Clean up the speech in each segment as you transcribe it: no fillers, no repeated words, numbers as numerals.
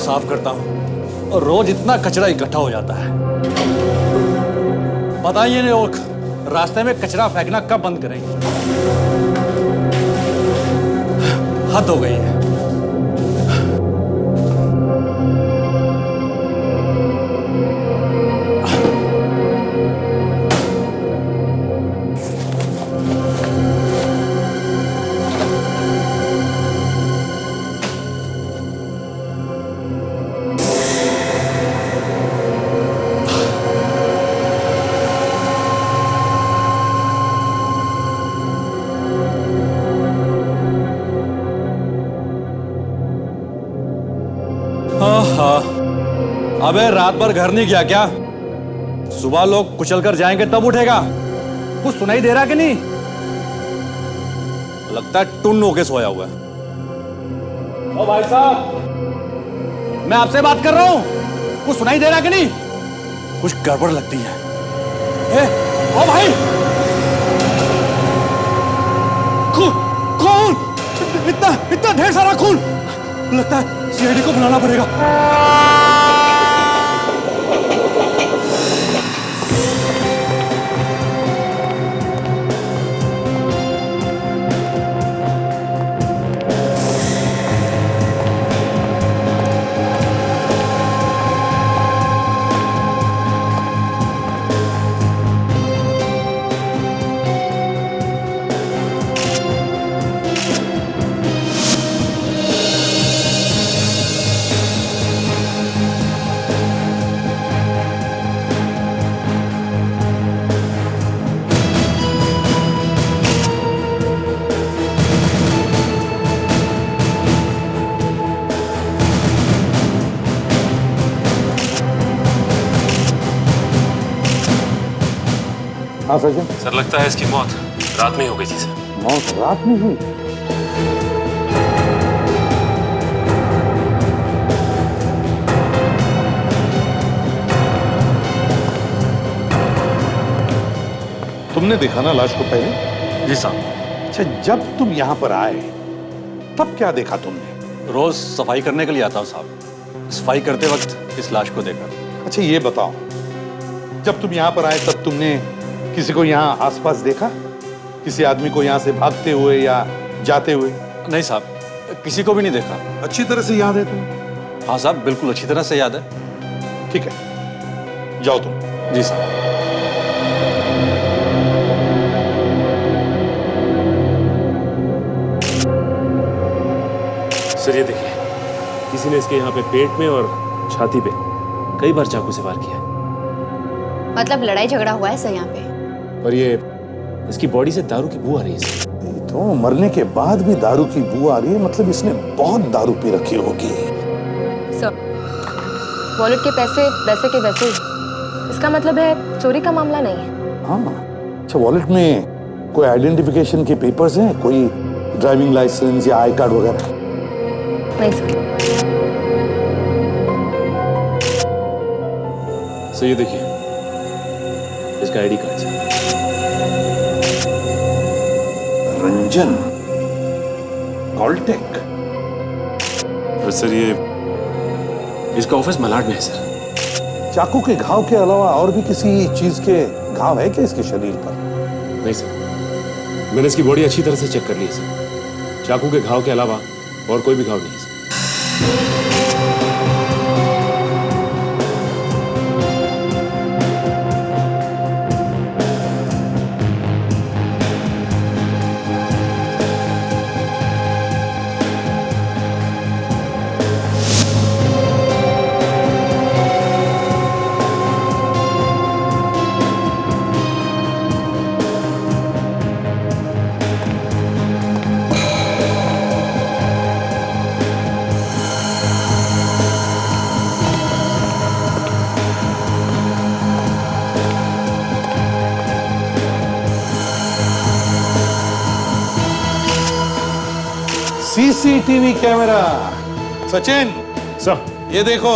साफ करता हूँ और रोज इतना कचरा इकट्ठा हो जाता है। पता ही नहीं लोग रास्ते में कचरा फेंकना कब बंद करेंगे। हद हो गई है। अबे रात भर घर नहीं गया क्या? सुबह लोग कुचल कर जाएंगे तब उठेगा। कुछ सुनाई दे रहा कि नहीं? लगता है टुन्न होके सोया हुआ है। ओ भाई साहब, मैं आपसे बात कर रहा हूं। कुछ सुनाई दे रहा कि नहीं? कुछ गड़बड़ लगती है। ओ भाई, खून इतना ढेर सारा खून। लगता है सीआईडी को बुलाना पड़ेगा। हाँ सचिन। सर लगता है इसकी मौत रात में ही हो गई थी सर। मौत रात में हुई? तुमने देखा ना लाश को पहले? जी साहब। अच्छा, जब तुम यहाँ पर आए तब क्या देखा तुमने? रोज सफाई करने के लिए आता हूँ साहब। सफाई करते वक्त इस लाश को देखा। अच्छा ये बताओ, जब तुम यहाँ पर आए तब तुमने किसी को यहाँ आसपास देखा? किसी आदमी को यहाँ से भागते हुए या जाते हुए? नहीं साहब, किसी को भी नहीं देखा। अच्छी तरह से याद है तुम्हें? हाँ साहब, बिल्कुल अच्छी तरह से याद है। ठीक है, जाओ तुम। जी साहब। सर ये देखिए, किसी ने इसके यहाँ पे पेट में और छाती पे कई बार चाकू से वार किया। मतलब लड़ाई झगड़ा हुआ है सर यहाँ पे? और ये इसकी बॉडी से दारू की बू आ रही है सर। तो मरने के बाद भी दारू की बू आ रही है, मतलब इसने बहुत दारू पी रखी होगी। सर, वॉलेट के पैसे वैसे के वैसे ही। इसका मतलब है चोरी का मामला नहीं है। हाँ, अच्छा वॉलेट में कोई आइडेंटिफिकेशन के पेपर्स हैं? कोई ड्राइविंग लाइसेंस या आई कार्ड वगैरह? नहीं सर। सर ये देखिए, इसका आईडी कार्ड है। रंजन कॉलटेक। सर ये इसका ऑफिस मलाड में है सर। चाकू के घाव के अलावा और भी किसी चीज के घाव है क्या इसके शरीर पर? नहीं सर, मैंने इसकी बॉडी अच्छी तरह से चेक कर ली है सर। चाकू के घाव के अलावा और कोई भी घाव नहीं है sir. CCTV camera. Sachin sir, ये देखो,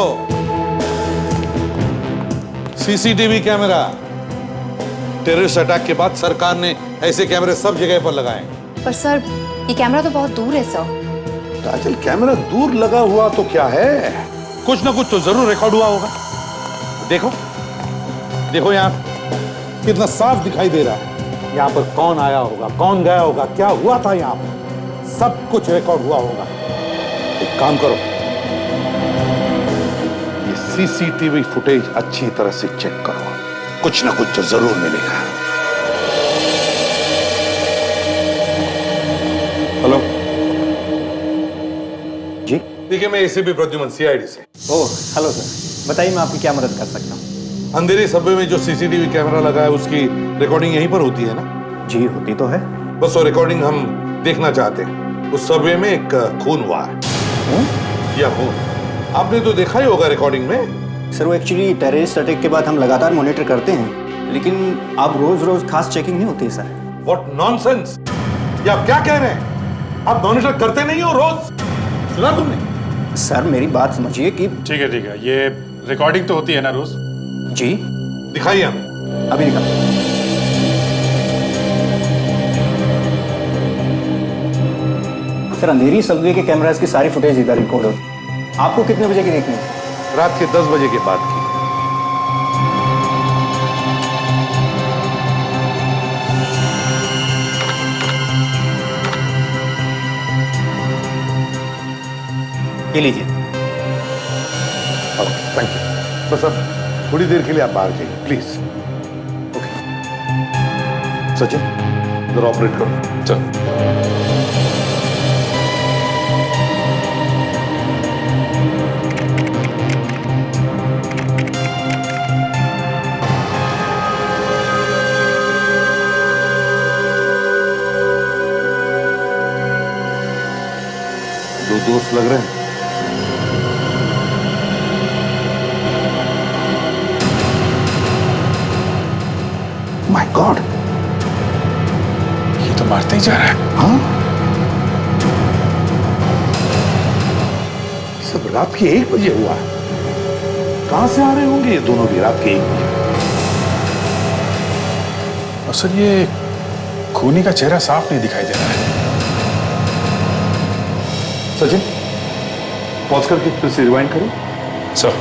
सीसीटीवी कैमरा। टेररिस्ट अटैक के बाद सरकार ने ऐसे कैमरे सब जगह पर लगाए। पर सर, ये कैमरा तो बहुत दूर है सर। काजल, कैमरा दूर लगा हुआ तो क्या है, कुछ ना कुछ तो जरूर रिकॉर्ड हुआ होगा। देखो देखो, यहाँ कितना साफ दिखाई दे रहा है। यहाँ पर कौन आया होगा, कौन गया होगा, क्या हुआ था यहाँ पर, सब कुछ रिकॉर्ड हुआ होगा। एक काम करो, ये सीसीटीवी फुटेज अच्छी तरह से चेक करो, कुछ ना कुछ तो जरूर मिलेगा। हेलो जी। देखिए, मैं एसीपी प्रद्युमन, सीआईडी से। ओह हेलो सर, बताइए मैं आपकी क्या मदद कर सकता हूँ। अंधेरी सबवे में जो सीसीटीवी कैमरा लगा है उसकी रिकॉर्डिंग यहीं पर होती है ना? जी होती तो है। बस वो रिकॉर्डिंग हम देखना चाहते हैं। उस सबवे में एक खून हुआ है। या खून आपने तो देखा ही होगा रिकॉर्डिंग में। सर वो एक्चुअली टेररिस्ट अटैक के बाद हम लगातार मॉनिटर करते हैं, लेकिन आप रोज रोज खास चेकिंग नहीं होती सर। What nonsense! ये आप क्या कह रहे हैं? आप मॉनिटर करते नहीं हो रोज? सुना तुमने? सर मेरी बात समझिए कि ठीक है, ये रिकॉर्डिंग तो होती है ना रोज? जी। दिखाइए हमें। अभी दिखा। सर अंधेरी सबवे के कैमरास की सारी फुटेज इधर रिकॉर्ड होती। आपको कितने बजे की देखनी है? रात के 10 बजे के बाद की। ये लीजिए। Thank you. बस अब थोड़ी देर के लिए आप बाहर जाइए प्लीज। ओके। सचिन जरा ऑपरेट करो। चल। दो दोस्त लग रहे हैं। माय गॉड, ये तो मारते ही जा रहा है। हाँ? सब रात के 1 बजे हुआ है। कहां से आ रहे होंगे ये दोनों भी रात के 1 बजे? और सर ये खूनी का चेहरा साफ नहीं दिखाई दे रहा है। सचिन पॉज करके फिर से रिवाइंड करो। सर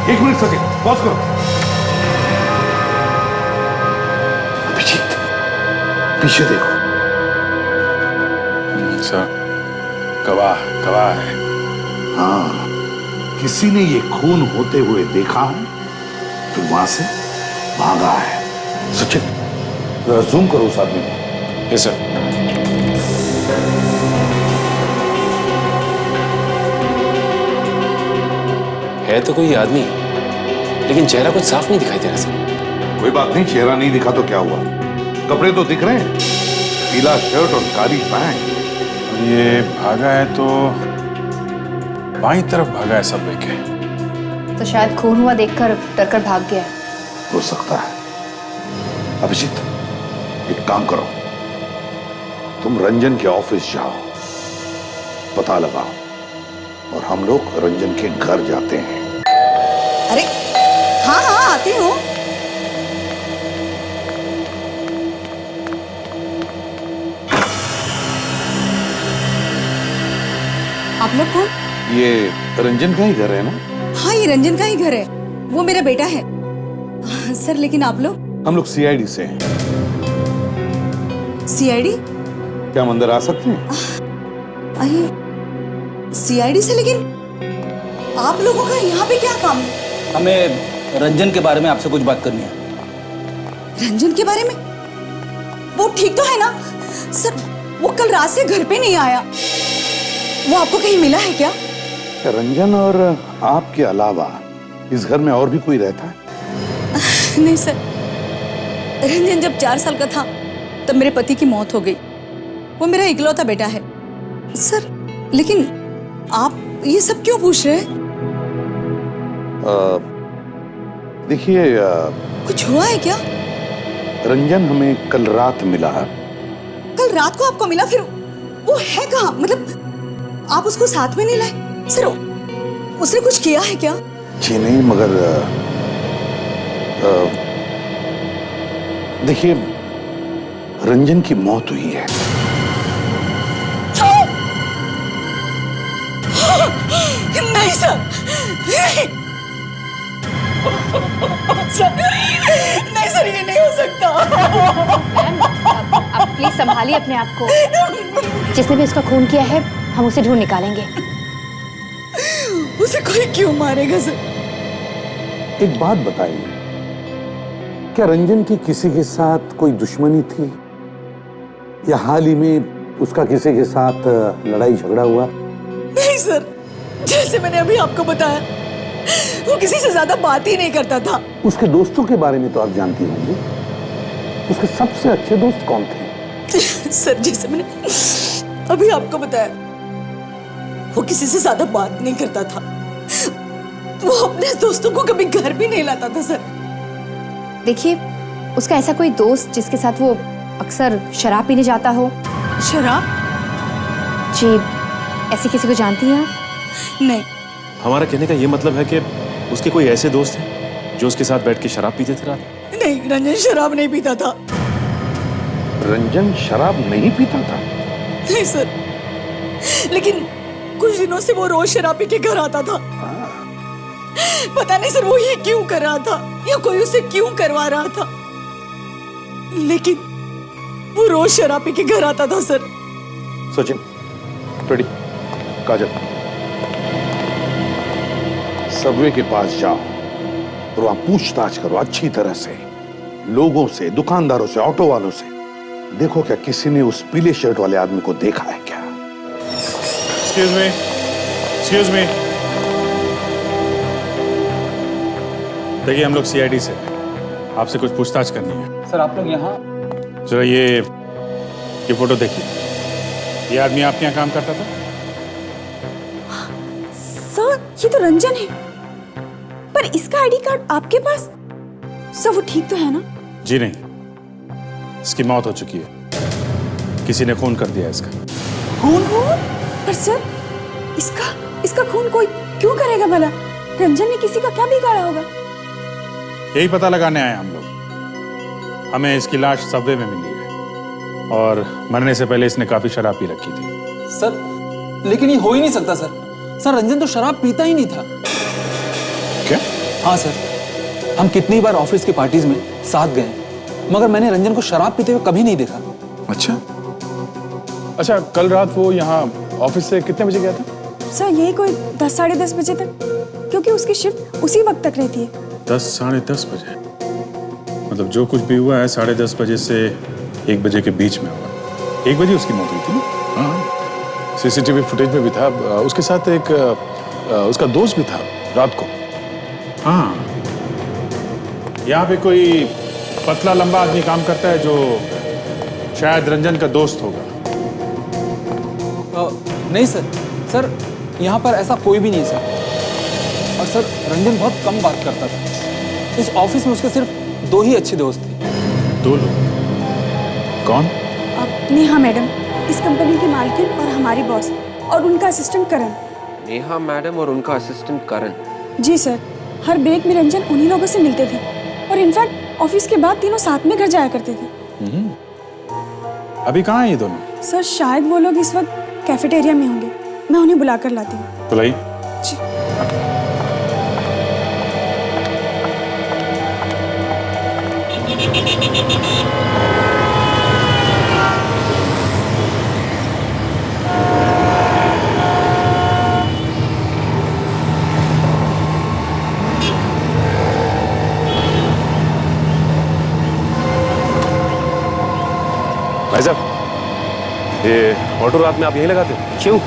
एक मिनट सचिन, पॉज करो। अभिजीत पीछे देखो। सर गवाह है। हाँ, किसी ने ये खून होते हुए देखा है, फिर वहां से भागा है। सचिन जरा जूम करो उस आदमी को। Yes sir. है तो कोई आदमी, लेकिन चेहरा कुछ साफ नहीं दिखाई दे रहा सर। कोई बात नहीं, चेहरा नहीं दिखा तो क्या हुआ, कपड़े तो दिख रहे हैं, पीला शर्ट और काली पैंट। ये भागा है तो बाईं तरफ भागा है सब के। तो शायद खून हुआ देखकर डरकर भाग गया है। हो सकता है। अभिजीत एक काम करो, तुम रंजन के ऑफिस जाओ, पता लगाओ और हम लोग रंजन के घर जाते हैं। अरे हाँ हाँ आती हूँ। आप लोग कौन? ये रंजन का ही घर है ना? हाँ ये रंजन का ही घर है, वो मेरा बेटा है। सर लेकिन आप लोग? हम लोग सीआईडी से हैं। सीआईडी? क्या हम अंदर आ सकते हैं? अरे सीआईडी से, लेकिन आप लोगों का यहाँ पे क्या काम है? हमें रंजन के बारे में आपसे कुछ बात करनी है। रंजन के बारे में? वो ठीक तो है ना? सर वो कल रात से घर पे नहीं आया, वो आपको कहीं मिला है क्या? रंजन और आपके अलावा इस घर में और भी कोई रहता है? नहीं सर, रंजन जब 4 साल का था तब मेरे पति की मौत हो गई। वो मेरा इकलौता बेटा है। सर लेकिन आप ये सब क्यों पूछ रहे हैं? देखिए, कुछ हुआ है क्या? रंजन हमें कल रात मिला। कल रात को आपको मिला? फिर वो है कहाँ? मतलब आप उसको साथ में नहीं लाए? सर उसने कुछ किया है क्या? जी नहीं, मगर देखिए, रंजन की मौत हुई है। नहीं सर, नहीं सर, नहीं सर, ये नहीं हो सकता। मैम, आप प्लीज संभालिए अपने आप को। जिसने भी उसका खून किया है हम उसे ढूंढ निकालेंगे। उसे कोई क्यों मारेगा सर? एक बात बताइए, क्या रंजन की किसी के साथ कोई दुश्मनी थी, या हाल ही में उसका किसी के साथ लड़ाई झगड़ा हुआ? नहीं सर, जैसे मैंने अभी आपको बताया, वो किसी से ज्यादा बात ही नहीं करता था। उसके दोस्तों के बारे में तो आप जानती होंगी। उसके सबसे अच्छे दोस्त कौन थे? सर, जैसे मैंने अभी आपको बताया, वो किसी से ज्यादा बात नहीं करता था। वो अपने दोस्तों को कभी घर भी नहीं लाता था सर। देखिए, उसका ऐसा कोई दोस्त जिसके साथ वो अक्सर शराब पीने जाता हो? शराब? जी, ऐसी किसी को जानती हैं आप? नहीं। हमारा कहने का ये मतलब है कि उसके कोई ऐसे दोस्त हैं जो उसके साथ बैठ के शराब पीते थे रात? नहीं, रंजन शराब नहीं पीता था। रंजन शराब नहीं पीता था? नहीं सर, लेकिन कुछ दिनों से वो रोज शराब पी के घर आता था। पता नहीं सर वो ये क्यों कर रहा था, या कोई उसे क्यों करवा रहा था, लेकिन वो रोज शराब पी के घर आता था सर। सचिन, फ्रेडी, काजल, सबवे के पास जाओ और वहां पूछताछ करो अच्छी तरह से, लोगों से, दुकानदारों से, ऑटो वालों से। देखो क्या किसी ने उस पीले शर्ट वाले आदमी को देखा है क्या? Excuse me. देखिए, हम लोग सीआईडी से हैं। आपसे कुछ पूछताछ करनी है। सर, आप लोग यहाँ? जरा ये फोटो देखिए। ये आदमी आपके यहाँ काम करता था? सर, ये तो रंजन है, पर इसका आईडी कार्ड आपके पास? सर, वो ठीक तो है ना? जी नहीं, इसकी मौत हो चुकी है। किसी ने खून कर दिया इसका। खून? पर सर, इसका खून कोई क्यों करेगा भला? रंजन ने किसी का क्या बिगाड़ा होगा? यही पता लगाने आए हम लोग। हमें इसकी लाश सबवे में मिली है और मरने से पहले इसने काफी शराब पी रखी थी। सर, लेकिन ये हो ही नहीं सकता सर। सर, रंजन तो शराब पीता ही नहीं था। क्या? हाँ सर, हम कितनी बार ऑफिस की पार्टीज में साथ गए, मगर मैंने रंजन को शराब पीते हुए कभी नहीं देखा। अच्छा, कल रात वो यहाँ ऑफिस से कितने बजे गया था? सर, यही कोई 10 साढ़े 10 बजे तक, क्योंकि उसकी शिफ्ट उसी वक्त तक रहती है। 10 साढ़े 10 बजे? मतलब जो कुछ भी हुआ है 10:30 बजे से 1 बजे के बीच में हुआ। 1 बजे उसकी मौत हुई थी। हाँ, सीसीटीवी फुटेज में भी था। उसके साथ एक उसका दोस्त भी था रात को। हाँ, यहाँ पे कोई पतला लंबा आदमी काम करता है जो शायद रंजन का दोस्त होगा। नहीं सर, सर यहाँ पर ऐसा कोई भी नहीं है सर। और सर, रंजन बहुत कम बात करता था। इस ऑफिस में उसके सिर्फ 2 ही अच्छे दोस्त थे। 2 लोग? कौन? नेहा मैडम, इस कंपनी की मालकिन और हमारी बॉस, और उनका असिस्टेंट करण। नेहा मैडम और उनका असिस्टेंट करण? जी सर, हर ब्रेक में रंजन उन्हीं लोगों से मिलते थे, और इनफैक्ट ऑफिस के बाद तीनों साथ में घर जाया करते थे। अभी कहाँ हैं ये दोनों? सर, शायद वो लोग इस वक्त कैफेटेरिया में होंगे। मैं उन्हें बुलाकर लाती हूँ। तो लाई। जी। भाई साहब, ये ऑटो रात में आप यहीं लगाते हो? क्यों,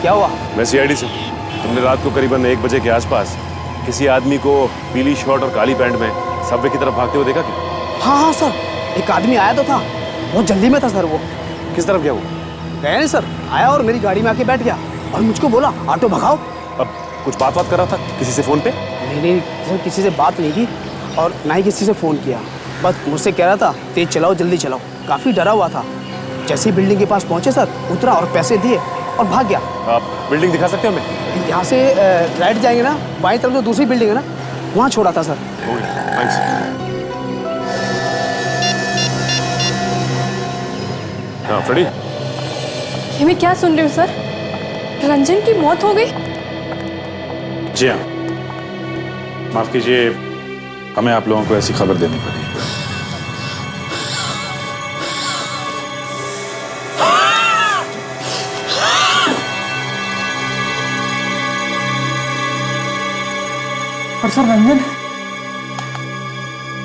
क्या हुआ? मैं सीआईडी से। हमने रात को करीबन 1 बजे के आसपास किसी आदमी को पीली शर्ट और काली पैंट में सबवे की तरफ भागते हुए देखा क्या? हाँ सर, एक आदमी आया तो था, बहुत जल्दी में था सर। वो किस तरफ गया वो? गया नहीं सर, आया और मेरी गाड़ी में आके बैठ गया और मुझको बोला ऑटो भगाओ। अब कुछ बात कर रहा था किसी से फोन पे? नहीं सर, किसी से बात नहीं की और ना ही किसी से फोन किया। बस मुझसे कह रहा था तेज चलाओ, जल्दी चलाओ। काफी डरा हुआ था। जैसे ही बिल्डिंग के पास पहुंचे सर, उतरा और पैसे दिए और भाग गया। आप बिल्डिंग दिखा सकते हो हमें? यहाँ से राइट जाएंगे ना, बाईं तरफ जो दूसरी बिल्डिंग है ना, वहाँ छोड़ा था सर। हो गया, थैंक्स। हाँ फ्रेडी। ये मैं क्या सुन रही हूँ सर? रंजन की मौत हो गई? जी हाँ, माफ कीजिए, हमें आप लोगों को ऐसी खबर देनी पड़ी। पर सर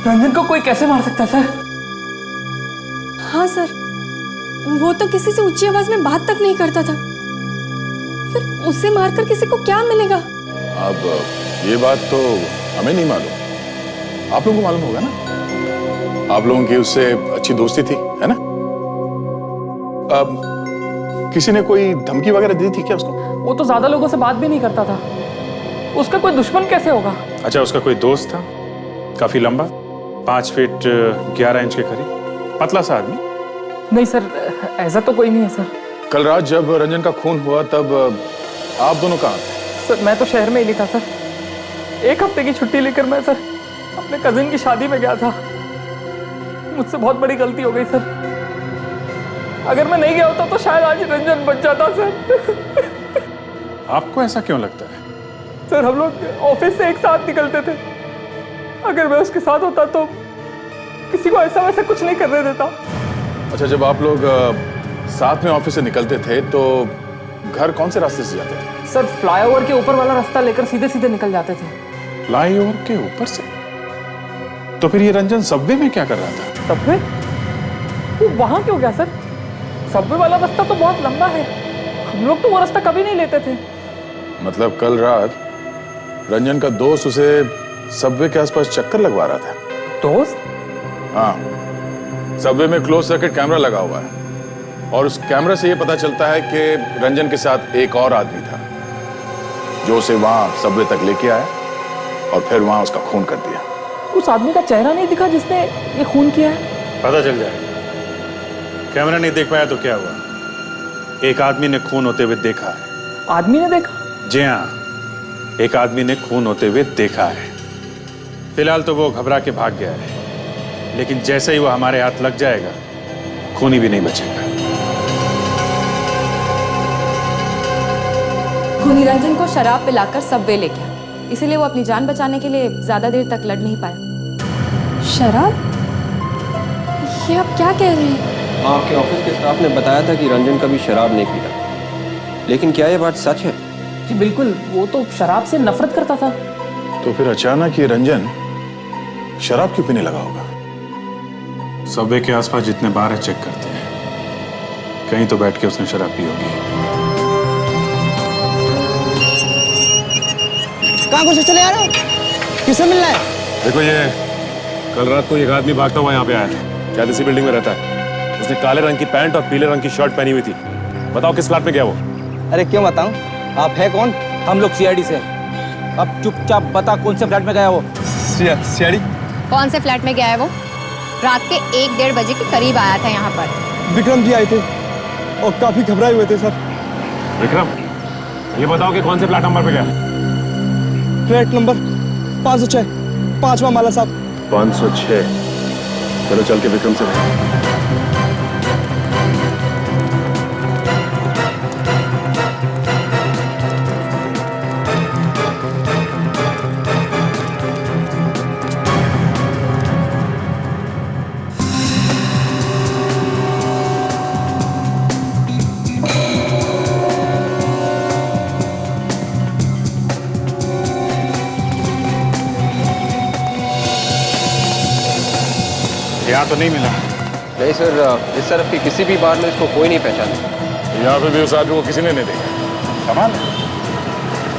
रंजन को कोई कैसे मार सकता है सर? हाँ सर, वो तो किसी से ऊंची आवाज में बात तक नहीं करता था। फिर उसे मारकर किसी को क्या मिलेगा? अब ये बात तो हमें नहीं मालूम, आप लोगों को मालूम होगा ना। आप लोगों की उससे अच्छी दोस्ती थी, है ना? अब किसी ने कोई धमकी वगैरह दी थी क्या उसको? वो तो ज्यादा लोगों से बात भी नहीं करता था। उसका कोई दुश्मन कैसे होगा? अच्छा, उसका कोई दोस्त था, काफी लंबा, 5 फीट 11 इंच के करीब, पतला सा आदमी? नहीं सर, ऐसा तो कोई नहीं है सर। कल रात जब रंजन का खून हुआ तब आप दोनों कहाँ थे? सर मैं तो शहर में ही नहीं था सर। 1 हफ्ते की छुट्टी लेकर मैं सर अपने कजिन की शादी में गया था। मुझसे बहुत बड़ी गलती हो गई सर। अगर मैं नहीं गया होता तो शायद आज रंजन बच जाता सर। आपको ऐसा क्यों लगता है? सर हम लोग ऑफिस से एक साथ निकलते थे। अगर मैं उसके साथ होता तो किसी को ऐसा वैसा कुछ नहीं करने देता। अच्छा, जब आप लोग साथ में ऑफिस से निकलते थे तो घर कौन से रास्ते से जाते थे? सर फ्लाईओवर के ऊपर वाला रास्ता लेकर सीधे सीधे निकल जाते थे। फ्लाईओवर के ऊपर से? तो फिर ये रंजन सबवे में क्या कर रहा था? सबवे? वो वहां क्यों गया सर? सबवे वाला रास्ता तो बहुत लंबा है। हम लोग तो वो रास्ता कभी नहीं लेते थे। मतलब कल रात रंजन का दोस्त उसे सबवे के आसपास चक्कर लगवा रहा था? दोस्त? हाँ, सबवे में क्लोज सर्किट कैमरा लगा हुआ है और उस कैमरा से ये पता चलता है कि रंजन के साथ एक और आदमी था जो उसे वहां सबवे तक लेके आया और फिर वहां उसका खून कर दिया। उस आदमी का चेहरा नहीं दिखा जिसने ये खून किया है? पता चल जाएगा। कैमरा नहीं देख पाया तो क्या हुआ, एक आदमी ने खून होते हुए देखा है। आदमी ने देखा? जी हाँ, एक आदमी ने खून होते हुए देखा है। फिलहाल तो वो घबरा के भाग गया है, लेकिन जैसे ही वो हमारे हाथ लग जाएगा खूनी भी नहीं बचेगा। खूनी रंजन को शराब पिलाकर सबवे ले गया, इसीलिए वो अपनी जान बचाने के लिए ज्यादा देर तक लड़ नहीं पाया। शराब? ये आप क्या कह रहे हैं? आपके ऑफिस के स्टाफ ने बताया था कि रंजन कभी शराब नहीं पीता, लेकिन क्या ये बात सच है? जी बिल्कुल, वो तो शराब से नफरत करता था। तो फिर अचानक ये रंजन शराब क्यों पीने लगा होगा? सबवे के आसपास जितने बार है चेक करते हैं, कहीं तो बैठ के उसने शराब पी होगी। कहाँ को चले आ रहे हो? किससे मिलना है? देखो, ये कल रात को एक आदमी भागता हुआ यहाँ पे आया था, शायद इसी बिल्डिंग में रहता है। उसने काले रंग की पैंट और पीले रंग की शर्ट पहनी हुई थी। बताओ किस फ्लैट में गया वो? अरे क्यों बताऊं? आप है कौन? हम लोग सीआईडी से। अब चुपचाप बता कौन से फ्लैट में गया वो? सीआईडी? कौन से फ्लैट में गया है वो? रात के 1-1:30 बजे के करीब आया था यहाँ पर। विक्रम जी आए थे और काफी घबराए हुए थे सर। विक्रम, ये बताओ कि कौन से फ्लैट नंबर पे गया? फ्लैट नंबर 506, 5वां माला साहब। 506। चलो चल के विक्रम से मिलते हैं। यहाँ तो नहीं मिला। नहीं सर, इस तरफ की किसी भी बार में इसको कोई नहीं पहचाना। यहाँ पे भी उस आदमी को किसी ने नहीं देखा। कमाल है,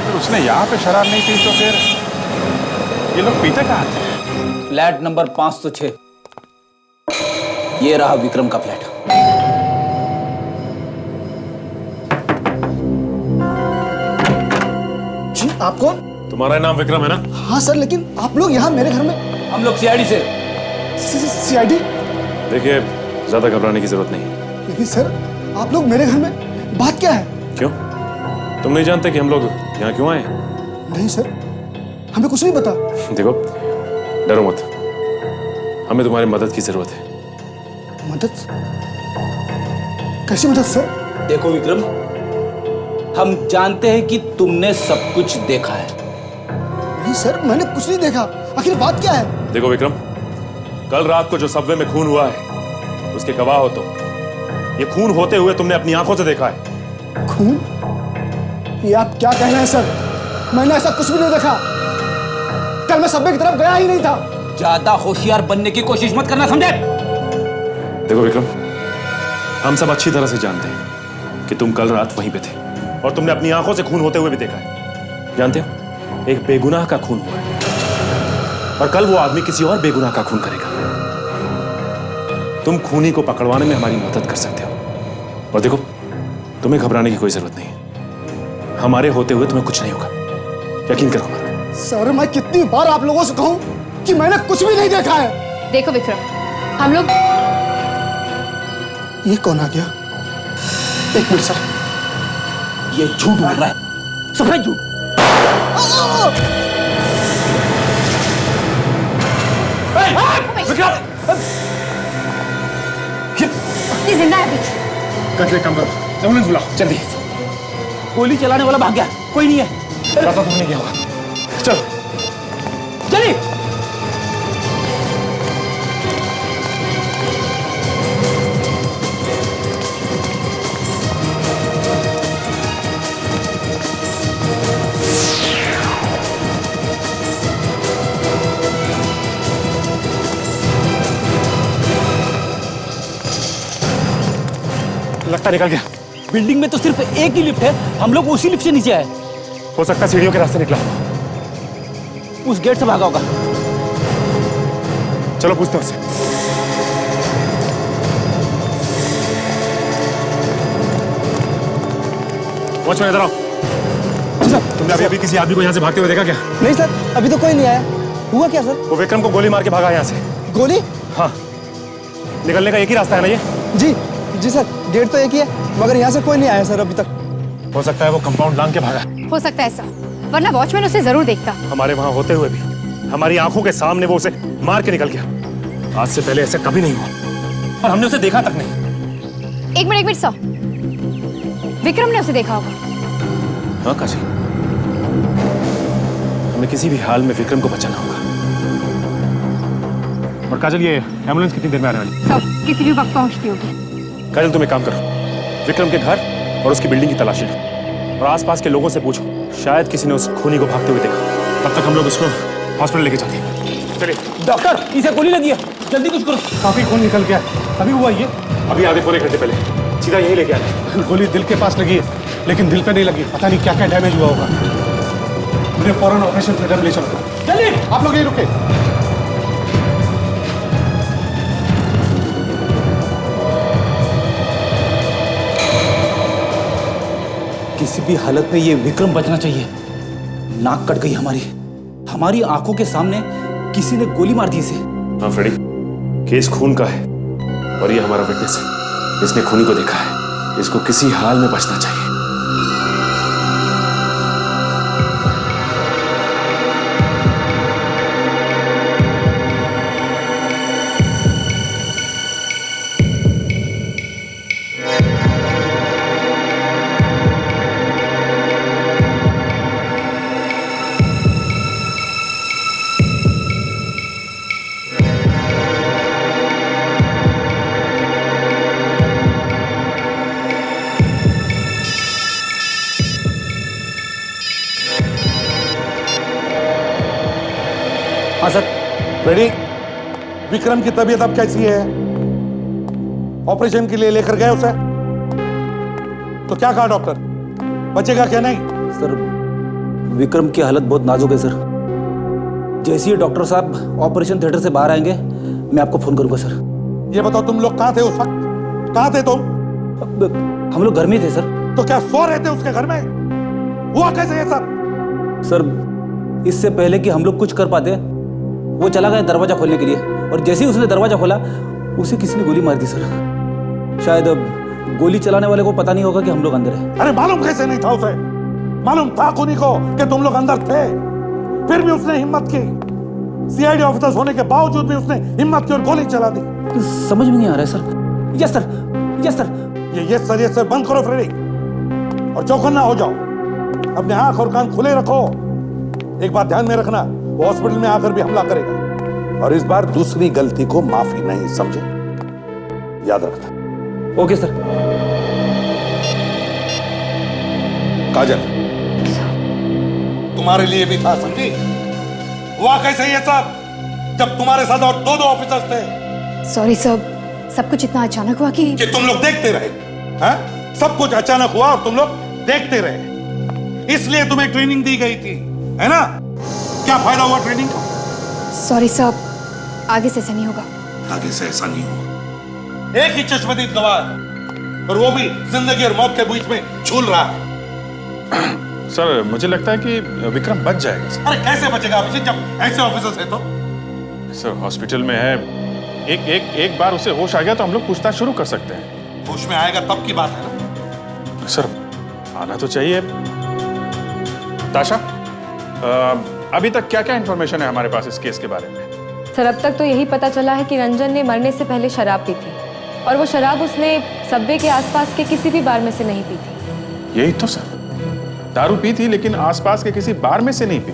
फिर उसने यहाँ पे शराब नहीं पी तो फिर ये लोग पीते कहाँ थे? Flat number 506। ये रहा विक्रम का फ्लैट। जी आप कौन? तुम्हारा नाम विक्रम है ना? हाँ सर, लेकिन आप लोग यहाँ मेरे घर में? हम लोग सीआईडी से। सीआईडी? देखिए, ज्यादा घबराने की जरूरत नहीं। लेकिन सर, आप लोग मेरे घर में, बात क्या है? क्यों? तुम नहीं जानते कि हम लोग यहाँ क्यों आए? नहीं सर, हमें कुछ नहीं पता। देखो, डरो मत, हमें तुम्हारी मदद की जरूरत है। मदद? कैसी मदद सर? देखो विक्रम, हम जानते हैं कि तुमने सब कुछ देखा है। नहीं सर, मैंने कुछ नहीं देखा। आखिर बात क्या है? देखो विक्रम, कल रात को जो सबवे में खून हुआ है उसके गवाह हो तुम। ये खून होते हुए तुमने अपनी आंखों से देखा है। खून? ये आप क्या कह रहे हैं सर? मैंने ऐसा कुछ भी नहीं देखा। कल मैं सबवे की तरफ गया ही नहीं था। ज्यादा होशियार बनने की कोशिश मत करना, समझे? देखो विक्रम, हम सब अच्छी तरह से जानते हैं कि तुम कल रात वहीं पे थे और तुमने अपनी आंखों से खून होते हुए भी देखा है। जानते हो, एक बेगुनाह का खून हुआ है और कल वो आदमी किसी और बेगुनाह का खून करेगा। तुम खूनी को पकड़वाने में हमारी मदद कर सकते हो। और देखो, तुम्हें घबराने की कोई जरूरत नहीं है। हमारे होते हुए तुम्हें कुछ नहीं होगा, यकीन करो हमारा। सर, मैं कितनी बार आप लोगों से कहूं कि मैंने कुछ भी नहीं देखा है। देखो विक्रम, हम लोग। ये कौन आ गया? एक मिनट सर, ये झूठ बोल रहा है, सफेद झूठ। विक्रम! ये जिंदा है अभी। कर ले काम करो, एम्बुलेंस बुलाओ जल्दी। गोली चलाने वाला भाग गया, कोई नहीं है। पता तो नहीं क्या होगा। चलो चलिए। लगता निकल गया। बिल्डिंग में तो सिर्फ एक ही लिफ्ट है, हम लोग उसी लिफ्ट से नीचे आए। हो सकता है सीढ़ियों के रास्ते निकला। उस गेट से भागा होगा। चलो पूछते हैं उससे। वॉचमैन इधर आओ। जी सर। तुमने अभी किसी आदमी को यहाँ से भागते हुए देखा क्या? नहीं सर, अभी तो कोई नहीं आया। हुआ क्या सर? वो विक्रम को गोली मार के भागा यहाँ से। गोली? हाँ, निकलने का एक ही रास्ता है ना ये? जी सर, गेट तो एक ही है, मगर यहाँ से कोई नहीं आया सर अभी तक। हो सकता है वो कंपाउंड लांग के भागा। हो सकता है ऐसा, वरना वॉचमैन उसे जरूर देखता। हमारे वहां होते हुए भी हमारी आंखों के सामने वो उसे मार के निकल गया। आज से पहले ऐसा कभी नहीं हुआ और हमने उसे देखा तक नहीं। एक मिनट सर, विक्रम ने उसे देखा होगा। हाँ काशी, हमें किसी भी हाल में विक्रम को बचाना होगा। और काजल, ये एम्बुलेंस कितनी देर में आने वाली? सब किसी भी वक्त पहुंचती होगी। काजल, तुम एक काम करो, विक्रम के घर और उसकी बिल्डिंग की तलाशी लो और आसपास के लोगों से पूछो, शायद किसी ने उस खूनी को भागते हुए देखा। तब तक हम लोग उसको हॉस्पिटल लेके जाते हैं। चलिए। डॉक्टर, इसे गोली लगी है, जल्दी कुछ करो। काफी खून निकल गया। अभी हुआ ये? अभी आधे पौने घंटे पहले सीधा यही लेके आए। गोली दिल के पास लगी है, लेकिन दिल पे नहीं लगी। पता नहीं क्या क्या डैमेज हुआ होगा। मुझे फौरन ऑपरेशन थिएटर ले चलो। चलिए। आप लोग यहीं रुके। किसी भी हालत में ये विक्रम बचना चाहिए। नाक कट गई हमारी आंखों के सामने किसी ने गोली मार दी इसे। हाँ फ्रेडी, केस खून का है और ये हमारा विटनेस है। इसने खूनी को देखा है। इसको किसी हाल में बचना चाहिए। हाँ सर। फ्रेडी, विक्रम की तबीयत अब कैसी है? ऑपरेशन के लिए लेकर गए उसे? तो क्या कहा डॉक्टर? बचेगा क्या नहीं? सर, विक्रम की हालत बहुत नाजुक है सर। जैसे ही डॉक्टर साहब ऑपरेशन थिएटर से बाहर आएंगे, मैं आपको फोन करूंगा सर। ये बताओ, तुम लोग कहाँ थे उस वक्त? कहाँ थे तुम? हम लोग घर में थे सर। तो क्या सो रहे थे उसके घर में? हुआ कैसे ये सब? सर, इससे पहले कि हम लोग कुछ कर पाते, वो चला गया दरवाजा खोलने के लिए और जैसे ही उसने दरवाजा खोला, उसे किसी ने गोली मार दी सर। शायद गोली चलाने वाले को पता नहीं होगा कि हम लोग अंदर हैं। अरे मालूम कैसे नहीं था उसे? मालूम था खूनी को कि तुम लोग अंदर थे, फिर भी उसने हिम्मत की। सीआईडी ऑफिसर होने के बावजूद भी उसने हिम्मत की और गोली चला दी। समझ में नहीं आ रहा है sir. Yes sir, yes sir. ये यस सर बंद करो फ्रेडी, और चौकन्ना हो जाओ। अपने आंख और कान खुले रखो। एक बात ध्यान में रखना, वो हॉस्पिटल में आकर भी हमला करेगा, और इस बार दूसरी गलती को माफी नहीं, समझे? याद रखना। Okay sir. काजल, तुम्हारे लिए भी था, समझी? हुआ कैसे ये सब जब तुम्हारे साथ और दो ऑफिसर्स थे? सॉरी सर, सब कुछ इतना अचानक हुआ कि तुम लोग देखते रहे। हाँ? सब कुछ अचानक हुआ और तुम लोग देखते रहे, इसलिए तुम्हें ट्रेनिंग दी गई थी, है ना? क्या फायदा हुआ ट्रेनिंग का? सॉरी सर, आगे से ऐसा नहीं होगा। आगे से ऐसा नहीं होगा। एक ही चश्मदीद गवाह है, और वो भी जिंदगी और मौत के बीच में झूल रहा है। सर मुझे लगता है कि विक्रम बच जाएगा। अरे कैसे बचेगा अभिजीत, जब ऐसे ऑफिसर्स है तो? सर हॉस्पिटल में है, एक बार उसे होश आ गया तो हम लोग पूछताछ शुरू कर सकते हैं। होश में आएगा तब की बात है ना? सर आना तो चाहिए। ताशा, अभी तक क्या क्या इंफॉर्मेशन है हमारे पास इस केस के बारे में? सर अब तक तो यही पता चला है कि रंजन ने मरने से पहले शराब पी थी, और वो शराब उसने सबवे के आसपास के किसी भी बार में से नहीं पी थी। यही तो सर, दारू पी थी लेकिन आसपास के किसी बार में से नहीं पी,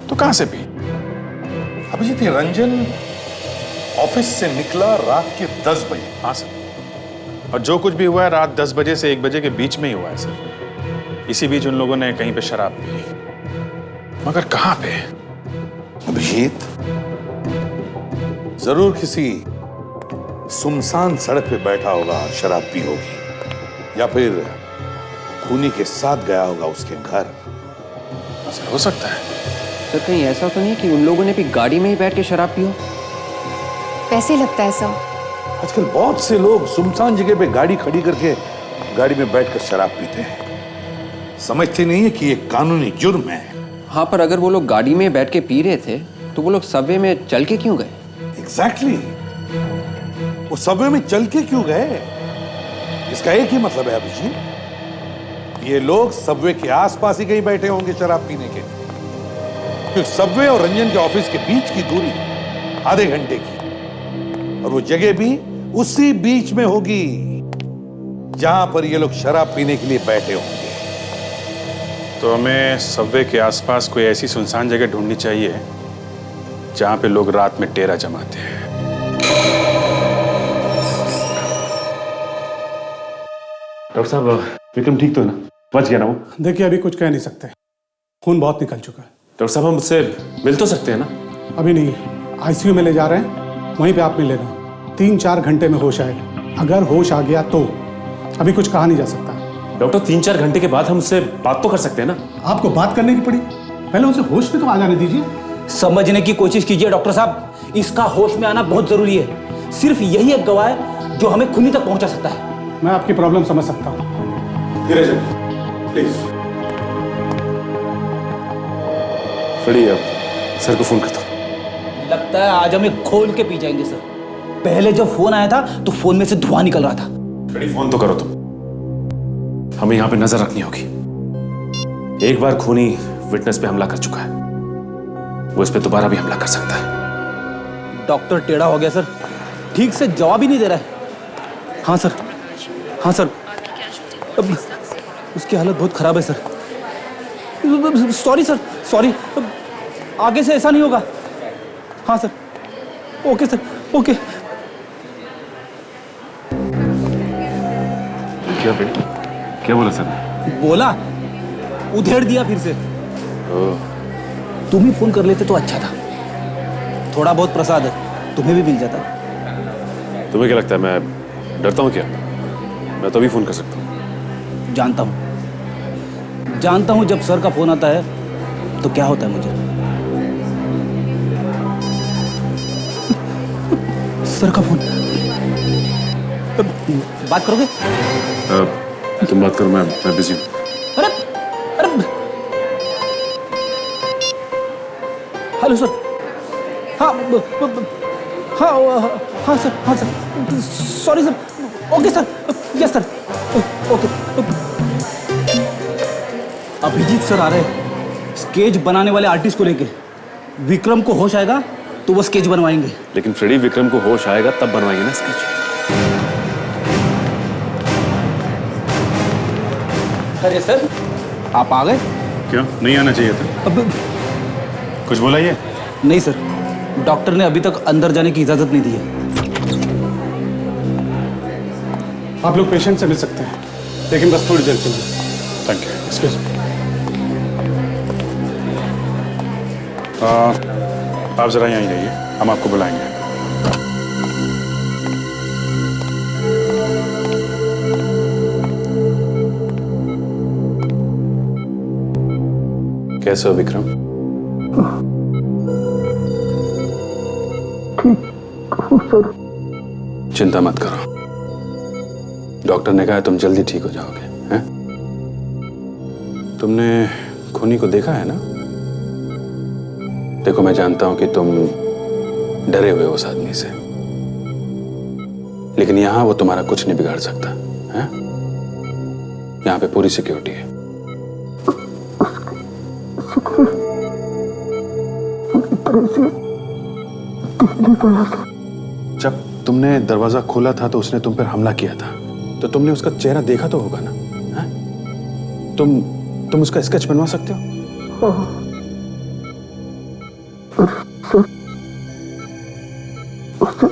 तो कहां से पी? अभिजीत, रंजन ऑफिस से निकला रात के 10 बजे। हाँ सर, और जो कुछ भी हुआ है रात 10 बजे से 1 बजे के बीच में ही हुआ है सर। इसी बीच उन लोगों ने कहीं पे शराब पी, मगर कहां पे? अभिजीत, जरूर किसी सुनसान सड़क पे बैठा होगा, शराब पी होगी, या फिर खूनी के साथ गया होगा उसके घर। हो सकता है। सर कहीं ऐसा तो नहीं कि उन लोगों ने भी गाड़ी में ही बैठ के शराब पी हो? वैसे ही लगता है सर। आजकल बहुत से लोग सुनसान जगह पे गाड़ी खड़ी करके गाड़ी में बैठकर शराब पीते हैं, समझते नहीं है कि ये कानूनी जुर्म है। हाँ, पर अगर वो लोग गाड़ी में बैठ के पी रहे थे तो वो लोग सबवे में चल के क्यों गए? एग्जैक्टली, वो सबवे में चल के क्यों गए? इसका एक ही मतलब है अभिजीत, ये लोग सबवे के आसपास ही कहीं बैठे होंगे शराब पीने के, क्योंकि सबवे और रंजन के ऑफिस के बीच की दूरी आधे घंटे की, और वो जगह भी उसी बीच में होगी जहां पर ये लोग शराब पीने के लिए बैठे होंगे। तो हमें सबवे के आसपास कोई ऐसी सुनसान जगह ढूंढनी चाहिए जहां पे लोग रात में डेरा जमाते हैं। डॉक्टर साहब, विक्रम ठीक तो है ना? बच गया ना वो? देखिए, अभी कुछ कह नहीं सकते, खून बहुत निकल चुका है। डॉक्टर साहब, हम उससे मिल तो सकते हैं ना? अभी नहीं, आईसीयू में ले जा रहे हैं, वहीं पे आप मिल लेना। 3-4 घंटे में होश आएगा। अगर होश आ गया तो, अभी कुछ कहा नहीं जा सकता। डॉक्टर 3-4 घंटे के बाद हम उससे बात तो कर सकते हैं ना? आपको बात करने की पड़ी, पहले उसे होश में तो आ जाने दीजिए। समझने की कोशिश कीजिए डॉक्टर साहब, इसका होश में आना बहुत जरूरी है। सिर्फ यही एक गवाह है जो हमें खूनी तक पहुंचा सकता है। मैं आपकी प्रॉब्लम समझ सकता हूँ। धीरे से प्लीज। फ्रेडी, अब सर को फोन करता हूं। लगता है आज हमें खोल के पी जाएंगे सर। पहले जब फोन आया था तो फोन में से धुआं निकल रहा था। फ्रेडी, फोन तो करो तुम, हमें यहां पे नजर रखनी होगी। एक बार खूनी विटनेस पे हमला कर चुका है, वो इस पे दोबारा भी हमला कर सकता है। डॉक्टर टेढ़ा हो गया सर, ठीक से जवाब ही नहीं दे रहा है। हाँ सर, हाँ सर, अब उसकी हालत बहुत खराब है सर। सॉरी सर, सॉरी, आगे से ऐसा नहीं होगा। हाँ सर, ओके सर, ओके। क्या बेटा, क्या बोला सर? बोला, उधेड़ दिया फिर से। तुम ही फोन कर लेते तो अच्छा था, थोड़ा बहुत प्रसाद है, तुम्हें भी मिल जाता। तुम्हें क्या लगता है मैं डरता हूँ क्या? मैं तो अभी फोन कर सकता हूँ। जानता हूँ जब सर का फोन आता है तो क्या होता है मुझे। सर का फोन, बात करोगे? तुम बात करो, मैं बिजी हूँ। अरे अरे, हेलो सर। हाँ हाँ हाँ सर, हाँ sir, sorry sir, okay sir, yes sir, okay. Abhijit sir आ रहे हैं स्केच बनाने वाले आर्टिस्ट को लेके। विक्रम को होश आएगा तो वो स्केच बनवाएंगे। लेकिन फ्रेडी, विक्रम को होश आएगा तब बनवाएंगे ना स्केच। अरे सर, आप आ गए? क्यों नहीं आना चाहिए था? अब कुछ बोला ये? नहीं सर, डॉक्टर ने अभी तक अंदर जाने की इजाजत नहीं दी है। आप लोग पेशेंट से मिल सकते हैं, लेकिन बस थोड़ी देर के लिए। Thank you. Excuse me. आप जरा यहीं रहिए, हम आपको बुलाएंगे। कैसे हो विक्रम? चिंता मत करो, डॉक्टर ने कहा है तुम जल्दी ठीक हो जाओगे। हैं? तुमने खूनी को देखा है ना? देखो, मैं जानता हूं कि तुम डरे हुए हो उस आदमी से, लेकिन यहां वो तुम्हारा कुछ नहीं बिगाड़ सकता है। यहां पे पूरी सिक्योरिटी है। जब तुमने दरवाजा खोला था तो उसने तुम पर हमला किया था, तो तुमने उसका चेहरा देखा तो होगा ना? है? तुम उसका स्केच बनवा सकते हो? उसे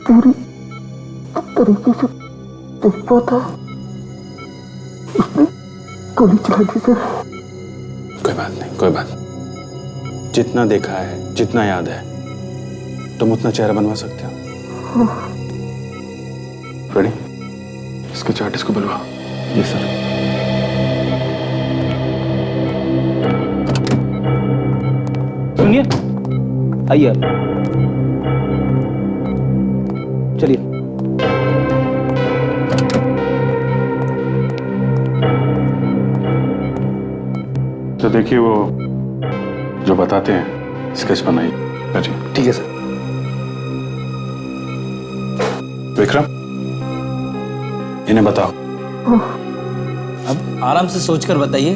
पूरी तरीके से देखा था, उसने गोली चला दी सर। कोई बात नहीं, कोई बात नहीं। जितना देखा है, जितना याद है, तुम उतना चेहरा बनवा सकते हो। रेडी? इसके आर्टिस्ट को बुलवा। जी सर। सुनिए, आइए आप। चलिए। तो देखिए, वो जो बताते हैं स्केच बनाइए। जी ठीक है सर। विक्रम, इन्हें बताओ। अब आराम से सोचकर बताइए,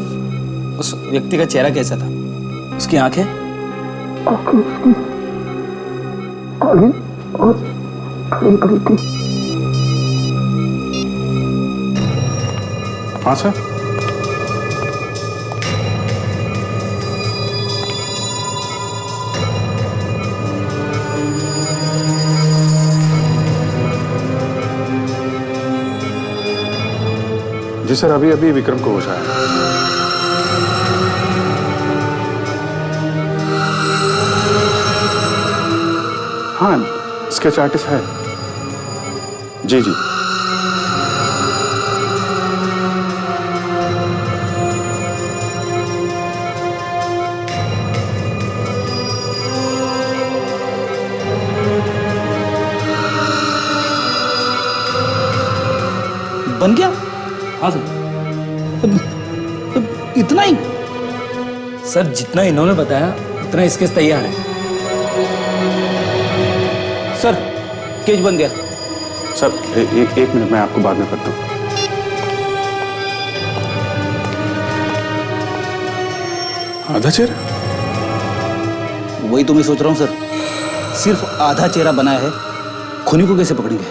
उस व्यक्ति का चेहरा कैसा था? उसकी आंखें? आंखें उसकी काली और बड़ी थी। हाँ सर। जी सर, अभी अभी विक्रम को होश आया। हाँ, स्केच आर्टिस्ट है। जी जी। बन गया? हाँ सर। इतना ही? सर, जितना इन्होंने बताया उतना स्केच तैयार है। सर, स्केच बन गया। सर, एक मिनट, मैं आपको बाद में करता हूँ। आधा चेहरा? वही तो मैं सोच रहा हूँ सर, सिर्फ आधा चेहरा बनाया है, खूनी को कैसे पकड़ेंगे?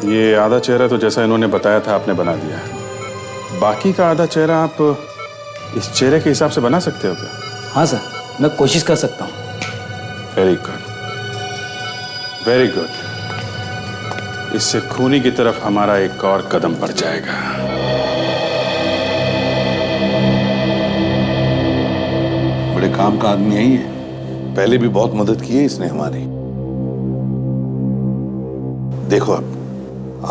ये आधा चेहरा तो जैसा इन्होंने बताया था आपने बना दिया है। बाकी का आधा चेहरा आप इस चेहरे के हिसाब से बना सकते हो क्या? हाँ सर, मैं कोशिश कर सकता हूँ। Very good, very good. इससे खूनी की तरफ हमारा एक और कदम बढ़ जाएगा। बड़े काम का आदमी है ये, पहले भी बहुत मदद की है इसने हमारी। देखो, अब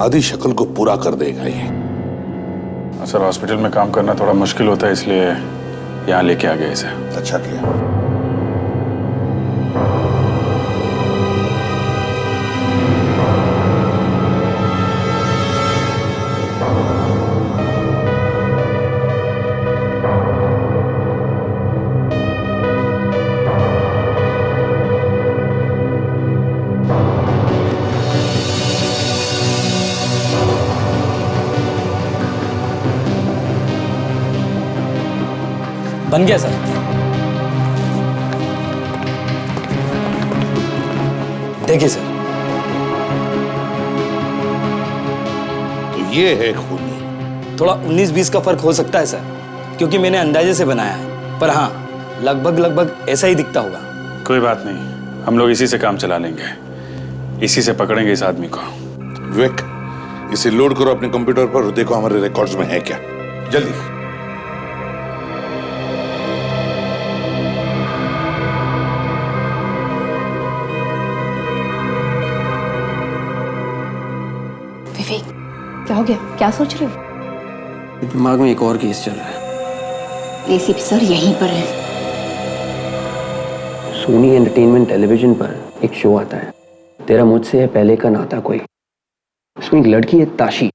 आधी शक्ल को पूरा कर देगा ये। सर, हॉस्पिटल में काम करना थोड़ा मुश्किल होता है, इसलिए यहाँ लेके आ गए इसे। अच्छा किया। बन गया सर। देखिए सर। तो ये है खूनी। थोड़ा 19-20 का फर्क हो सकता है सर, क्योंकि मैंने अंदाजे से बनाया है, पर हाँ लगभग ऐसा ही दिखता होगा। कोई बात नहीं, हम लोग इसी से काम चला लेंगे, इसी से पकड़ेंगे इस आदमी को। विवेक, इसे लोड करो अपने कंप्यूटर पर और देखो हमारे रिकॉर्ड्स में है क्या, जल्दी। विवेक, क्या हो गया? क्या सोच रहे हो? दिमाग में एक और केस चल रहा है। एसीपी सर यहीं पर है। सोनी एंटरटेनमेंट टेलीविजन पर एक शो आता है, तेरा मुझसे है पहले का नाता कोई। उसमें एक लड़की है ताशी।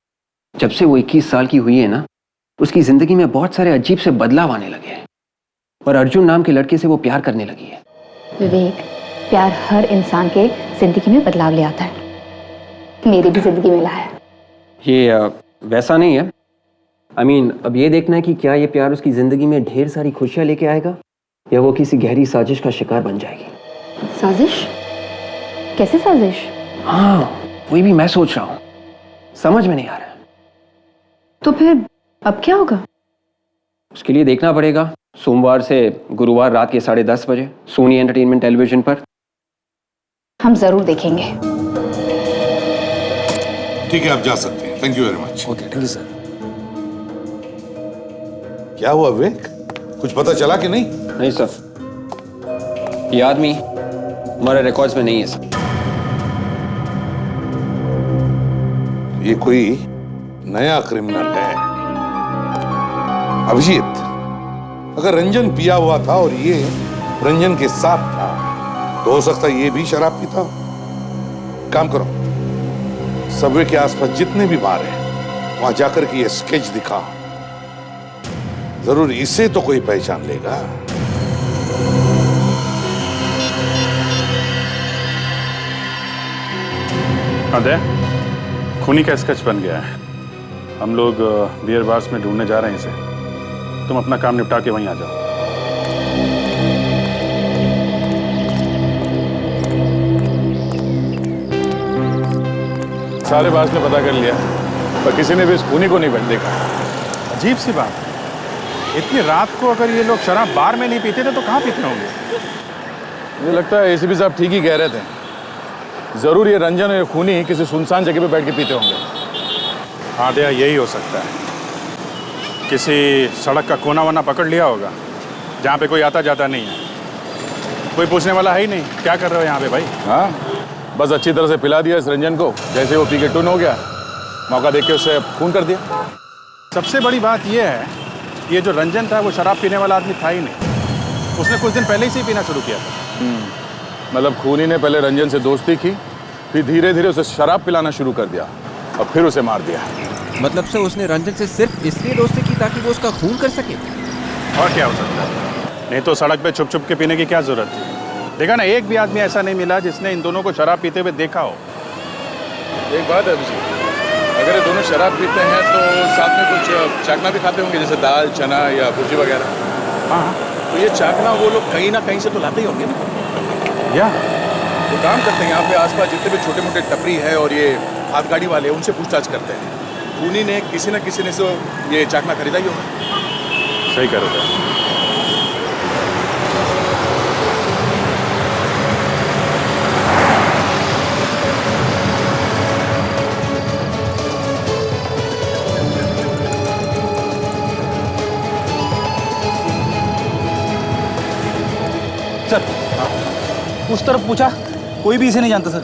जब से वो 21 साल की हुई है ना, उसकी जिंदगी में बहुत सारे अजीब से बदलाव आने लगे हैं और अर्जुन नाम के लड़के से वो प्यार करने लगी है। विवेक, प्यार हर इंसान के जिंदगी में बदलाव ले आता है। मेरी भी जिंदगी में लाया है। ये वैसा नहीं है। अब ये देखना है कि क्या ये प्यार उसकी जिंदगी में ढेर सारी खुशियां लेके आएगा या वो किसी गहरी साजिश का शिकार बन जाएगी। साजिश? कैसे साजिश? हाँ, वही भी मैं सोच रहा हूं, समझ में नहीं आ रहा। तो फिर अब क्या होगा? उसके लिए देखना पड़ेगा सोमवार से गुरुवार रात के 10:30 बजे सोनी एंटरटेनमेंट टेलीविजन पर। हम जरूर देखेंगे। ठीक है, आप जा सकते हैं। Thank you very much. Okay, thank you sir. क्या हुआ विवेक, कुछ पता चला कि नहीं? नहीं सर, ये आदमी हमारे रिकॉर्ड्स में नहीं है सर। ये कोई नया क्रिमिनल है। अभिजीत, अगर रंजन पिया हुआ था और ये रंजन के साथ था तो हो सकता है ये भी शराब पीता। काम करो, सबवे के आसपास जितने भी बार हैं वहां जाकर के ये स्केच दिखा, जरूर इसे तो कोई पहचान लेगा। अदय, खूनी का स्केच बन गया है। हम लोग बियर बार्स में ढूंढने जा रहे हैं इसे। तुम अपना काम निपटा के वहीं आ जाओ। सारे बास ने पता कर लिया, पर किसी ने भी इस खूनी को नहीं देखा। अजीब सी बात है, इतनी रात को अगर ये लोग शराब बार में नहीं पीते थे तो कहाँ पीते होंगे? मुझे लगता है एसीपी साहब ठीक ही कह रहे थे। जरूर ये रंजन और खूनी किसी सुनसान जगह पे बैठ के पीते होंगे। हाँ दया, यही हो सकता है। किसी सड़क का कोना वोना पकड़ लिया होगा जहाँ पे कोई आता जाता नहीं है, कोई पूछने वाला है ही नहीं। क्या कर रहे हो यहाँ पे भाई? हाँ, बस अच्छी तरह से पिला दिया इस रंजन को, जैसे वो पी के टून हो गया, मौका देख के उससे खून कर दिया। सबसे बड़ी बात यह है, ये जो रंजन था वो शराब पीने वाला आदमी था ही नहीं। उसने कुछ दिन पहले ही पीना शुरू किया था। मतलब खूनी ने पहले रंजन से दोस्ती की, फिर धीरे धीरे उसे शराब पिलाना शुरू कर दिया और फिर उसे मार दिया। मतलब से उसने रंजन से सिर्फ इसलिए दोस्ती की ताकि वो उसका खून कर सके? और क्या हो सकता है? नहीं तो सड़क पे छुप छुप के पीने की क्या जरूरत थी? देखा ना, एक भी आदमी ऐसा नहीं मिला जिसने इन दोनों को शराब पीते हुए देखा हो। एक बात है अभिषेक, अगर ये दोनों शराब पीते हैं तो साथ में कुछ चाकना भी खाते होंगे, जैसे दाल, चना या भुर्जी वगैरह। हाँ, तो ये चाकना वो लोग कहीं ना कहीं से तो लाते ही होंगे ना? या तो काम करते हैं, यहाँ पे आसपास जितने भी छोटे मोटे टपरी है और ये हाथ गाड़ी वाले, उनसे पूछताछ करते हैं। खूनी ने किसी न किसी ने से ये चाकना खरीदा ही होगा। सही कर रहे हो। सर, उस तरफ पूछा, कोई भी इसे नहीं जानता सर।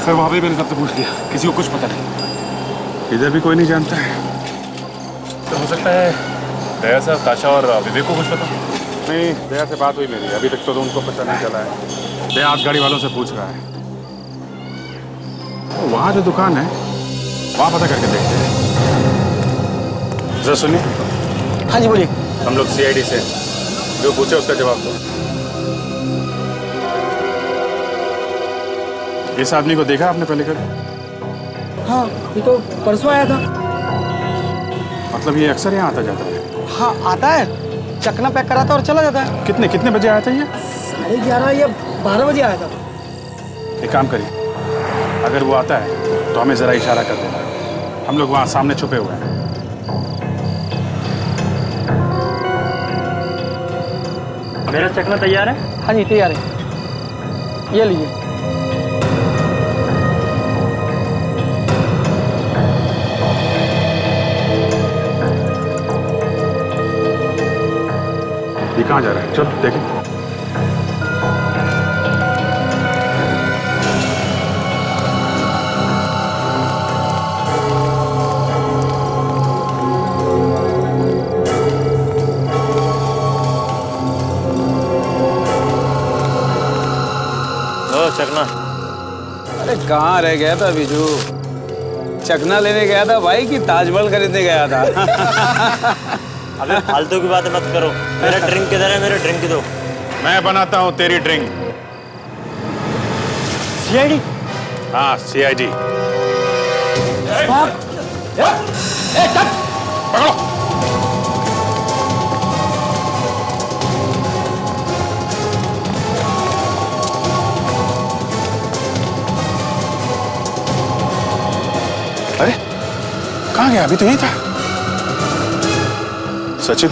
सर वहाँ पे मैंने सबसे पूछ लिया, किसी को कुछ पता नहीं। इधर भी कोई नहीं जानता है। तो हो सकता है दया साहब, ताशा और विवेक को कुछ पता नहीं। दया से बात हुई मेरी, अभी तक तो उनको पता नहीं चला है। दया हाथ गाड़ी वालों से पूछ रहा है। तो वहाँ जो दुकान है वहाँ पता करके देखते हैं। जरा सुनिए। हाँ जी बोलिए। हम लोग CID से, जो पूछे उसका जवाब दो। इस आदमी को देखा आपने पहले कभी? हाँ, ये तो परसों आया था। मतलब ये अक्सर यहाँ आता जाता है? हाँ, आता है, चकना पैक करा था और चला जाता है। कितने कितने बजे आया था ये? 11:30 या 12 बजे आया था। एक काम करिए, अगर वो आता है तो हमें जरा इशारा कर देना, हम लोग वहाँ सामने छुपे हुए हैं। मेरा चकना तैयार है? हाँ जी तैयार है। ये लीजिए। ये कहाँ जा रहा है? चल देखें। चकना। अरे कहाँ रह गया था बिजू? चकना लेने गया था भाई कि ताजमहल खरीदने गया था? अबे फालतू की बातें मत करो। मेरा ड्रिंक किधर है? मेरा ड्रिंक दो। मैं बनाता हूँ तेरी ड्रिंक। सीआईडी? हाँ सीआईडी। पकड़ो। अरे कहाँ गया? अभी तो यही था। सचिन,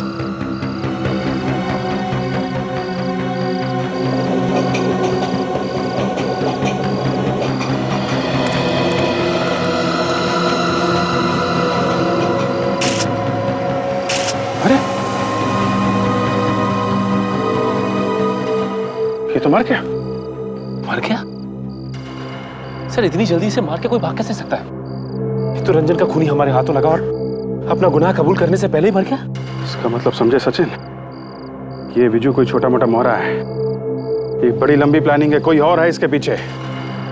अरे ये तो मर गया। मर गया? सर इतनी जल्दी से मार के कोई भाग कैसे सकता है? ये तो रंजन का खूनी हमारे हाथों लगा और अपना गुनाह कबूल करने से पहले ही मर गया। इसका मतलब समझे सचिन, ये विजू कोई छोटा मोटा मोहरा है। एक बड़ी लंबी प्लानिंग है, कोई और है इसके पीछे।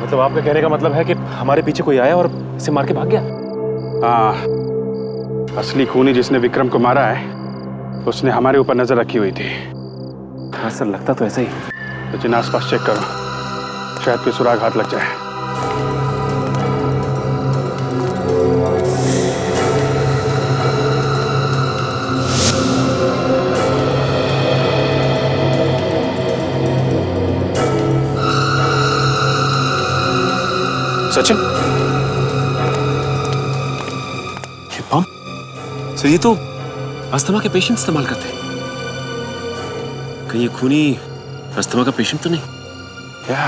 मतलब आपका कहने का मतलब है कि हमारे पीछे कोई आया और इसे मार के भाग गया? हाँ, असली खूनी जिसने विक्रम को मारा है उसने हमारे ऊपर नजर रखी हुई थी। हाँ सर, लगता तो ऐसा ही। सचिन आसपास चेक करो, शायद कोई सुराग हाथ लग जाए। सचिन, ये पंप? सर ये तो अस्थमा के पेशेंट इस्तेमाल करते हैं। कहीं ये खूनी अस्थमा का पेशेंट तो नहीं? या,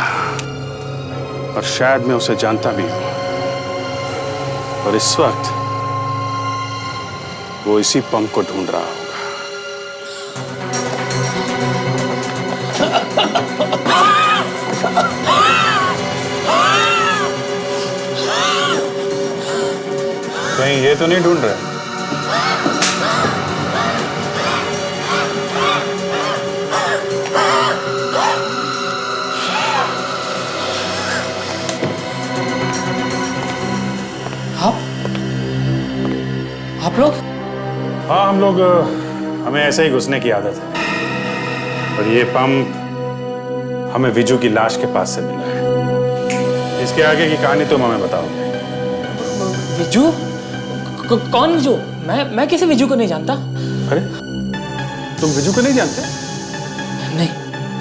और शायद मैं उसे जानता भी हूं। और इस वक्त वो इसी पंप को ढूंढ रहा होगा। कहीं ये तो नहीं ढूंढ रहा? आप लोग? हाँ हम लोग, हमें ऐसे ही घुसने की आदत है। और ये पंप हमें विजू की लाश के पास से मिला है। इसके आगे की कहानी तुम हमें बताओगे। विजू? कौन विजू? मैं किसी विजू को नहीं जानता। अरे तुम विजू को नहीं जानते? नहीं।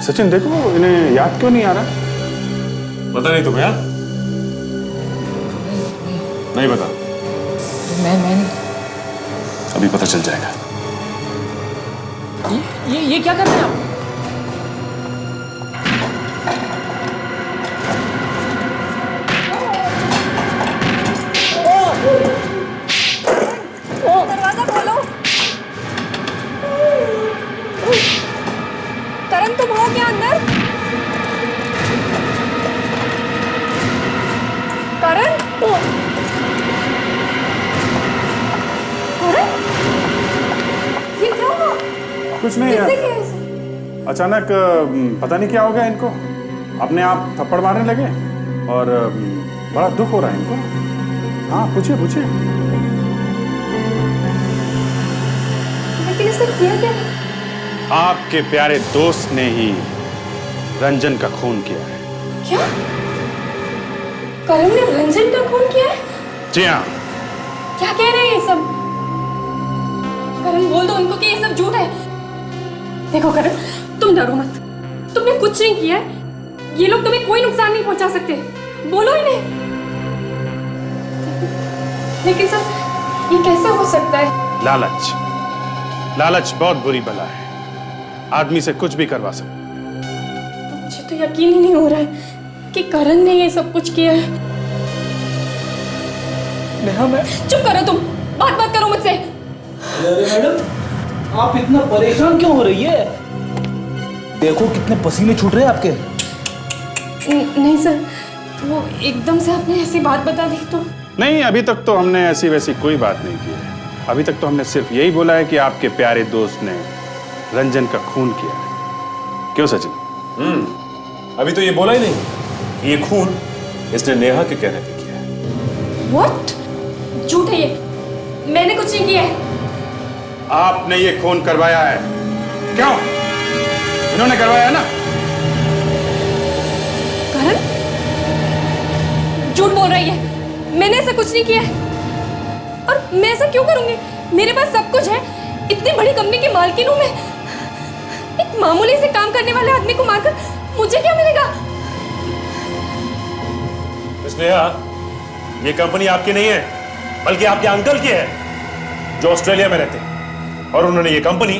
सचिन देखो, इन्हें याद क्यों नहीं आ रहा? पता नहीं तुम्हें? नहीं पता? मैं नहीं। अभी पता चल जाएगा। ये क्या कर रहे हैं आप? दरवाजा खोलो। करण तुम हो क्या अंदर? करण? ये क्या हुआ? कुछ नहीं किसने यार, किया इसे? अचानक पता नहीं क्या हो गया इनको, अपने आप थप्पड़ मारने लगे और बड़ा दुख हो रहा है इनको। हाँ पूछिए पूछिए। लेकिन इसे किया क्या? आपके प्यारे दोस्त ने ही रंजन का खून किया है। क्या? करण ने रंजन का खून किया है? जी हाँ। क्या कह रहे हैं ये सब? करण बोल दो उनको कि ये सब झूठ है। देखो करण, तुम डरो मत, तुमने कुछ नहीं किया है। ये लोग तुम्हें कोई नुकसान नहीं पहुंचा सकते, बोलो ही नहीं। लेकिन सर, ये कैसे हो सकता है? लालच, लालच बहुत बुरी बला है, आदमी से कुछ भी करवा सकता। मुझे तो यकीन ही नहीं हो रहा है कि करण ने ये सब कुछ किया है। नेहा, मैं चुप करो तुम, बात करो मुझसे। अरे मैडम, आप इतना परेशान क्यों हो रही है? देखो कितने पसीने छूट रहे हैं आपके। नहीं सर, वो एकदम से आपने ऐसी बात बता दी तो। नहीं, अभी तक तो हमने ऐसी वैसी कोई बात नहीं की है। अभी तक तो हमने सिर्फ यही बोला है कि आपके प्यारे दोस्त ने रंजन का खून किया है। क्यों सचिन? अभी तो ये बोला ही नहीं कि ये खून इसने नेहा के कहने पे किया है। What? झूठ है ये, मैंने कुछ नहीं किया है। आपने ये खून करवाया है। क्यों? इन्होंने करवाया है ना? करण झूठ बोल रही है, मैंने ऐसा कुछ नहीं किया है। और मैं ऐसा क्यों करूंगी? मेरे पास सब कुछ है, इतनी बड़ी कंपनी की मालकिन हूं मैं। एक मामूली से काम करने वाले आदमी को मारकर मुझे क्या मिलेगा? मिस नेहा, ये कंपनी आपकी नहीं है, बल्कि आपके अंकल की है, जो ऑस्ट्रेलिया में रहते हैं। और उन्होंने ये कंपनी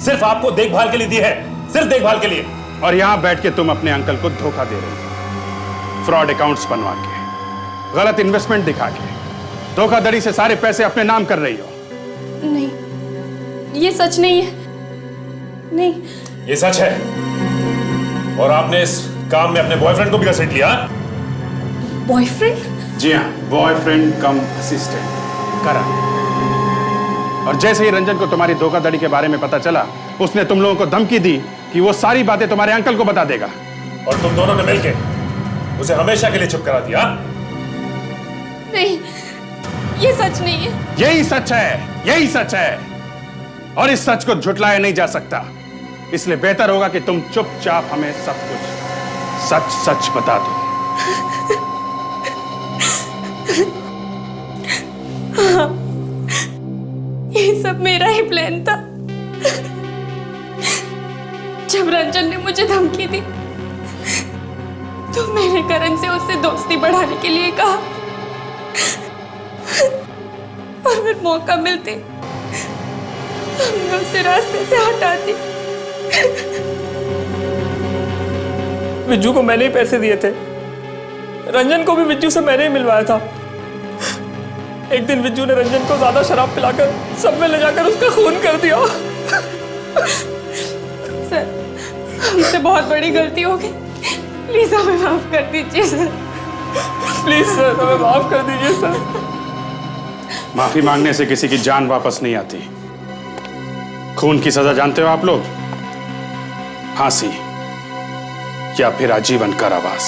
सिर्फ आपको देखभाल के लिए दी है, सिर्फ देखभाल के लिए। और यहां बैठ के तुम अपने अंकल को धोखा दे रही हो, फ्रॉड अकाउंट्स बनवा के, गलत इन्वेस्टमेंट दिखा के, धोखाधड़ी से सारे पैसे अपने नाम कर रही हो। नहीं, ये सच नहीं है। नहीं, ये सच है। और आपने इस काम में अपने बॉयफ्रेंड को भी घसीट लिया। बॉयफ्रेंड? जी हाँ, बॉयफ्रेंड कम असिस्टेंट करण। और जैसे ही रंजन को तुम्हारी धोखाधड़ी के बारे में पता चला, उसने तुम लोगों को धमकी दी कि वो सारी बातें तुम्हारे अंकल को बता देगा। और तुम दोनों ने मिलके उसे हमेशा के लिए चुप करा दिया। नहीं, ये सच नहीं है। यही सच है, यही सच है। और इस सच को झुटलाया नहीं जा सकता। इसलिए बेहतर होगा कि तुम चुपचाप हमें सब कुछ सच सच बता दो। हाँ, ये सब मेरा ही प्लान था। जब रंजन ने मुझे धमकी दी, तो मैंने करण से उससे दोस्ती बढ़ाने के लिए कहा, और फिर मौका मिलते हमने उसे रास्ते से हटा दी। विज्जू को मैंने ही पैसे दिए थे, रंजन को भी विज्जू से मैंने ही मिलवाया था। एक दिन विज्जू ने रंजन को ज्यादा शराब पिलाकर सब में ले जाकर उसका खून कर दिया। सर, हमसे बहुत बड़ी गलती हो गई, प्लीज हमें माफ कर दीजिए सर। प्लीज सर, हमें माफ कर दीजिए सर। माफी मांगने से किसी की जान वापस नहीं आती। खून की सजा जानते हो आप लोग? फांसी या फिर आजीवन कारावास।